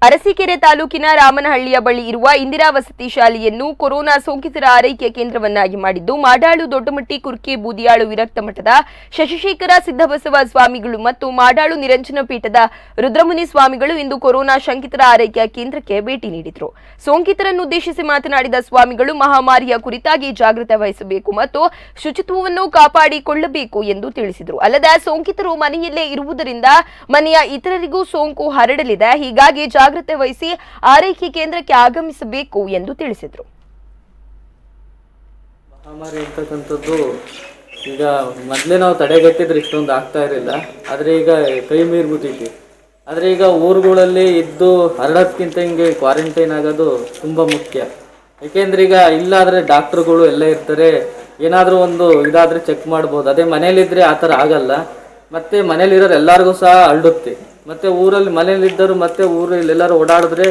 ಅರಸೀಕೆರೆ ತಾಲೂಕಿನ ರಾಮನಹಳ್ಳಿಯ ಬಳಿ ಇರುವ ಇಂದಿರಾ ವಸತಿ ಶಾಲೆಯನ್ನು ಕೊರೋನಾ ಸೋಂಕಿತರ ಆರೈಕೆ ಕೇಂದ್ರವನ್ನಾಗಿ ಮಾಡಿದ್ದು ಮಾಡಾಳು ದೊಡ್ಡಮಟ್ಟಿ ಕುರ್ಕೆ ಬೂದಿಯಾಳು ವಿರಕ್ತ ಮಠದ ಶಶಿಶೇಖರ ಸಿದ್ದಬಸವ ಸ್ವಾಮಿಗಳು ಮತ್ತು ಮಾಡಾಳು ನಿರಂಜನ ಪೀಠದ ರುದ್ರಮುನಿ ಸ್ವಾಮಿಗಳು ಇಂದು ಕೊರೋನಾ ಶಂಕಿತರ ಆರೈಕೆಯ ಕೇಂದ್ರಕ್ಕೆ ಭೇಟಿ ನೀಡಿದರು. ಸೋಂಕಿತರನ್ನು ಉದ್ದೇಶಿಸಿ ಮಾತನಾಡಿದ ಸ್ವಾಮಿಗಳು ಮಹಾಮಾರಿಯ ಕುರಿತಾಗಿ ಜಾಗೃತೆ ವಹಿಸಬೇಕು ಮತ್ತು ಶುಚಿತ್ವವನ್ನು ಕಾಪಾಡಿಕೊಳ್ಳಬೇಕು ಎಂದು ತಿಳಿಸಿದರು. ಅಲ್ಲದೆ ಸೋಂಕಿತರು ಮನೆಯಲ್ಲೇ ಇರುವುದರಿಂದ ಮನೆಯ ಇತರರಿಗೂ ಸೋಂಕು ಹರಡಲಿದೆ, ಹೀಗಾಗಿ ಜಾಗೃತೆ ವಹಿಸಿ ಆರೈಕೆ ಕೇಂದ್ರಕ್ಕೆ ಆಗಮಿಸಬೇಕು ಎಂದು ತಿಳಿಸಿದರು. ಮಹಾಮಾರಿ ಅಂತಕ್ಕಂಥದ್ದು ಈಗ ಮೊದಲೇ ನಾವು ತಡೆಗಟ್ಟಿದ್ರೆ ಇಷ್ಟೊಂದು ಆಗ್ತಾ ಇರಲಿಲ್ಲ, ಆದರೆ ಈಗ ಕೈ ಮೀರ್ಬಿಟ್ಟಿದ್ವಿ. ಆದರೆ ಈಗ ಊರುಗಳಲ್ಲಿ ಇದ್ದು ಹರಡೋದಕ್ಕಿಂತ ಹಿಂಗೆ ಕ್ವಾರಂಟೈನ್ ಆಗೋದು ತುಂಬ ಮುಖ್ಯ. ಏಕೆಂದ್ರೆ ಈಗ ಇಲ್ಲಾದರೆ ಡಾಕ್ಟ್ರುಗಳು ಎಲ್ಲ ಇರ್ತಾರೆ, ಏನಾದರೂ ಒಂದು ಇದಾದರೆ ಚೆಕ್ ಮಾಡ್ಬೋದು. ಅದೇ ಮನೇಲಿದ್ದರೆ ಆ ಥರ ಆಗಲ್ಲ. ಮತ್ತು ಮನೇಲಿರೋರು ಎಲ್ಲರಿಗೂ ಸಹ ಹರಡುತ್ತೆ. ಮತ್ತು ಊರಲ್ಲಿ ಮನೇಲಿದ್ದರು ಮತ್ತು ಊರಲ್ಲೆಲ್ಲರೂ ಓಡಾಡಿದ್ರೆ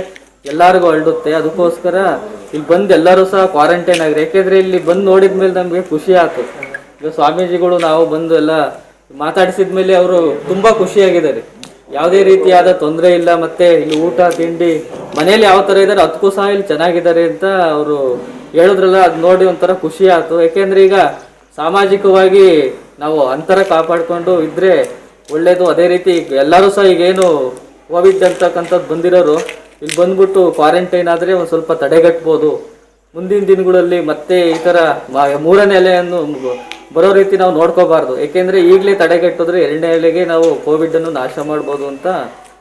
ಎಲ್ಲರಿಗೂ ಹರಡುತ್ತೆ. ಅದಕ್ಕೋಸ್ಕರ ಇಲ್ಲಿ ಬಂದು ಎಲ್ಲರೂ ಸಹ ಕ್ವಾರಂಟೈನ್ ಆಗಿರಿ. ಯಾಕೆಂದರೆ ಇಲ್ಲಿ ಬಂದು ನೋಡಿದ ಮೇಲೆ ನಮಗೆ ಖುಷಿ ಆಯ್ತು. ಈಗ ಸ್ವಾಮೀಜಿಗಳು ನಾವು ಬಂದು ಎಲ್ಲ ಮಾತಾಡಿಸಿದ ಮೇಲೆ ಅವರು ತುಂಬ ಖುಷಿಯಾಗಿದ್ದಾರೆ. ಯಾವುದೇ ರೀತಿಯಾದ ತೊಂದರೆ ಇಲ್ಲ, ಮತ್ತು ಇಲ್ಲಿ ಊಟ ತಿಂಡಿ ಮನೇಲಿ ಯಾವ ಥರ ಇದ್ದಾರೆ ಅದಕ್ಕೂ ಸಹ ಇಲ್ಲಿ ಚೆನ್ನಾಗಿದ್ದಾರೆ ಅಂತ ಅವರು ಹೇಳಿದ್ರಲ್ಲ, ಅದು ನೋಡಿ ಒಂಥರ ಖುಷಿ ಆಯ್ತು. ಯಾಕೆಂದರೆ ಈಗ ಸಾಮಾಜಿಕವಾಗಿ ನಾವು ಅಂತರ ಕಾಪಾಡಿಕೊಂಡು ಇದ್ದರೆ ಒಳ್ಳೆಯದು. ಅದೇ ರೀತಿ ಎಲ್ಲರೂ ಸಹ ಈಗೇನು ಕೋವಿಡ್ ಅಂತಕ್ಕಂಥದ್ದು ಬಂದಿರೋರು ಇಲ್ಲಿ ಬಂದ್ಬಿಟ್ಟು ಕ್ವಾರಂಟೈನ್ ಆದರೆ ಒಂದು ಸ್ವಲ್ಪ ತಡೆಗಟ್ಬೋದು. ಮುಂದಿನ ದಿನಗಳಲ್ಲಿ ಮತ್ತೆ ಈ ಥರ ಮೂರನೇ ಅಲೆಯನ್ನು ಬರೋ ರೀತಿ ನಾವು ನೋಡ್ಕೋಬಾರ್ದು. ಏಕೆಂದರೆ ಈಗಲೇ ತಡೆಗಟ್ಟಿದ್ರೆ ಎರಡನೇ ಅಲೆಗೆ ನಾವು ಕೋವಿಡನ್ನು ನಾಶ ಮಾಡ್ಬೋದು ಅಂತ